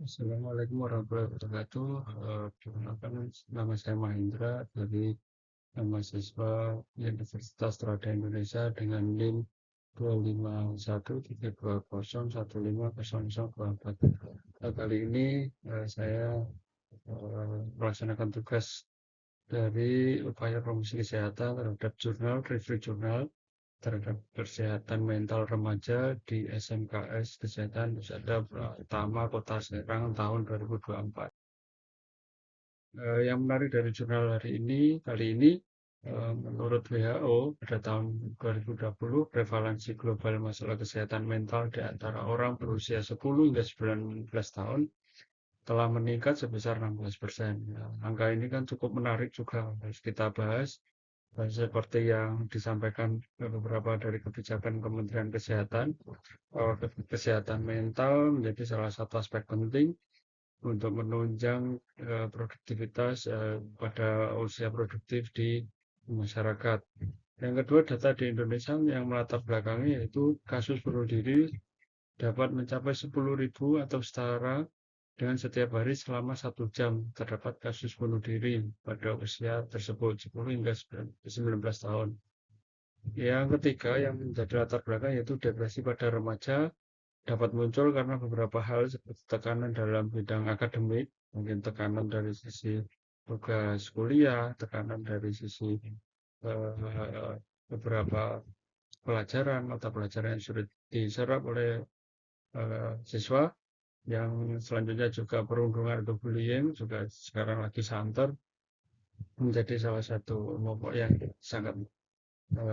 Assalamualaikum warahmatullahi wabarakatuh. Perkenalkan, nama saya Mahendra dari mahasiswa Universitas Trisakti Indonesia dengan NIM 2513201501024. Kali ini saya melaksanakan tugas dari upaya promosi kesehatan terhadap review jurnal terhadap kesehatan mental remaja di SMKS Kesehatan Pusada Pratama Kota Serang tahun 2024. Yang menarik dari jurnal kali ini, menurut WHO pada tahun 2020 prevalensi global masalah kesehatan mental di antara orang berusia 10 hingga 19 tahun telah meningkat sebesar 16%. Ya, angka ini kan cukup menarik juga harus kita bahas. Seperti yang disampaikan beberapa dari kebijakan Kementerian Kesehatan, bahwa kesehatan mental menjadi salah satu aspek penting untuk menunjang produktivitas pada usia produktif di masyarakat. Yang kedua, data di Indonesia yang melatar belakangi yaitu kasus bunuh diri dapat mencapai 10.000 atau setara dengan setiap hari selama 1 jam terdapat kasus bunuh diri pada usia tersebut 10 hingga 19 tahun. Yang ketiga yang menjadi latar belakang yaitu depresi pada remaja dapat muncul karena beberapa hal seperti tekanan dalam bidang akademik, mungkin tekanan dari sisi tugas kuliah, tekanan dari sisi eh, beberapa pelajaran, mata pelajaran yang sulit diserap oleh siswa, yang selanjutnya juga perundungan atau bullying, juga sekarang lagi santer, menjadi salah satu momok yang sangat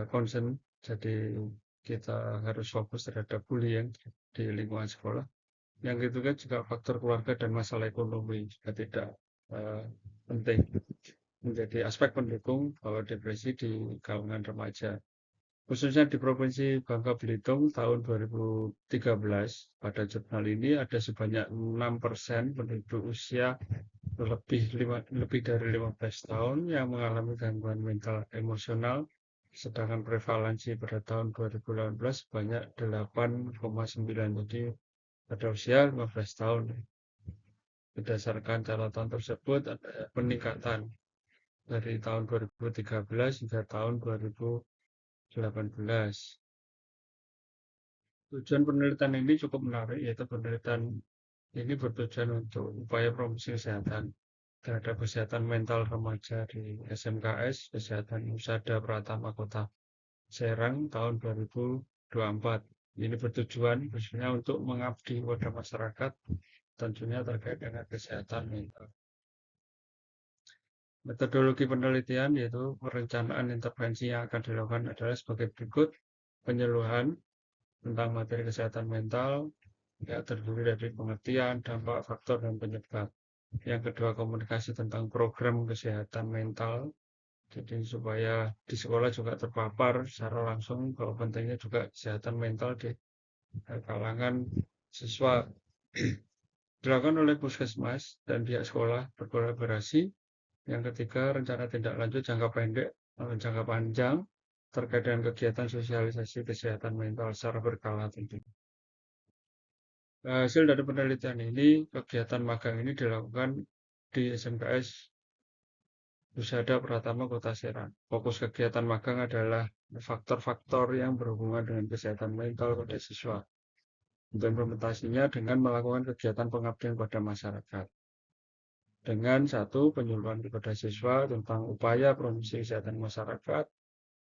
concern. Jadi kita harus fokus terhadap bullying di lingkungan sekolah. Yang itu kan juga faktor keluarga dan masalah ekonomi juga tidak uh, penting menjadi aspek pendukung bahwa depresi di kalangan remaja. Khususnya di Provinsi Bangka Belitung tahun 2013, pada jurnal ini ada sebanyak 6% penduduk usia lebih dari 15 tahun yang mengalami gangguan mental emosional, sedangkan prevalensi pada tahun 2018 sebanyak 8,9. Jadi pada usia 15 tahun. Berdasarkan catatan tersebut, ada peningkatan dari tahun 2013 hingga tahun 2018. Tujuan penelitian ini cukup menarik, yaitu penelitian ini bertujuan untuk upaya promosi kesehatan terhadap kesehatan mental remaja di SMKS Kesehatan Husada Pratama Kota Serang tahun 2024. Ini bertujuan khususnya untuk mengabdi pada masyarakat, tentunya terkait dengan kesehatan mental. Metodologi penelitian yaitu perencanaan intervensi yang akan dilakukan adalah sebagai berikut: penyeluruhan tentang materi kesehatan mental, ya, terdiri dari pengertian, dampak, faktor, dan penyebab. Yang kedua, komunikasi tentang program kesehatan mental, jadi supaya di sekolah juga terpapar secara langsung bahwa pentingnya juga kesehatan mental di kalangan siswa. Dilakukan oleh puskesmas dan pihak sekolah berkolaborasi. Yang ketiga, rencana tindak lanjut jangka pendek dan jangka panjang terkait dengan kegiatan sosialisasi kesehatan mental secara berkala tentu. Hasil dari penelitian ini, kegiatan magang ini dilakukan di SMKS Husada Pratama Kota Serang. Fokus kegiatan magang adalah faktor-faktor yang berhubungan dengan kesehatan mental pada siswa. Untuk implementasinya dengan melakukan kegiatan pengabdian pada masyarakat. Dengan satu, penyuluhan kepada siswa tentang upaya promosi kesehatan masyarakat,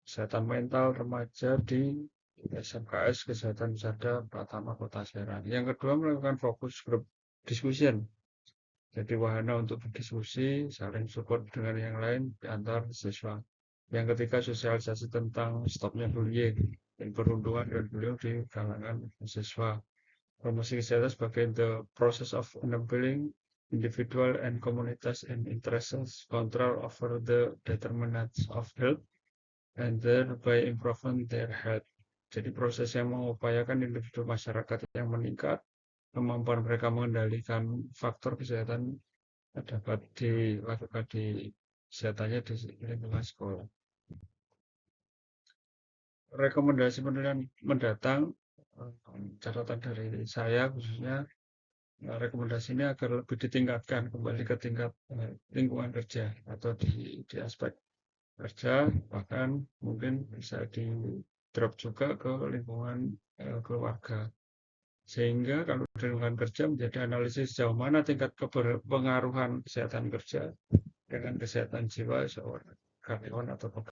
kesehatan mental remaja di SMKS Kesehatan Husada Pratama Kota Serang. Yang kedua, melakukan fokus group discussion. Jadi wahana untuk berdiskusi, saling support dengan yang lain di antar siswa. Yang ketiga, sosialisasi tentang stopnya bullying dan perundungan dan bullying di kalangan siswa. Promosi kesehatan sebagai the process of enabling individual and communities and interests control over the determinants of health and thereby improving their health. Jadi proses yang mengupayakan individu masyarakat yang meningkat, kemampuan mereka mengendalikan faktor kesehatan dapat dilakukan di kesehatannya di lingkungan sekolah. Rekomendasi penelitian mendatang, catatan dari saya khususnya, rekomendasinya agar lebih ditingkatkan kembali ke tingkat lingkungan kerja atau di aspek kerja, bahkan mungkin bisa di drop juga ke lingkungan keluarga. Sehingga kalau di lingkungan kerja menjadi analisis sejauh mana tingkat keberpengaruhan kesehatan kerja dengan kesehatan jiwa seorang karyawan atau pegawai.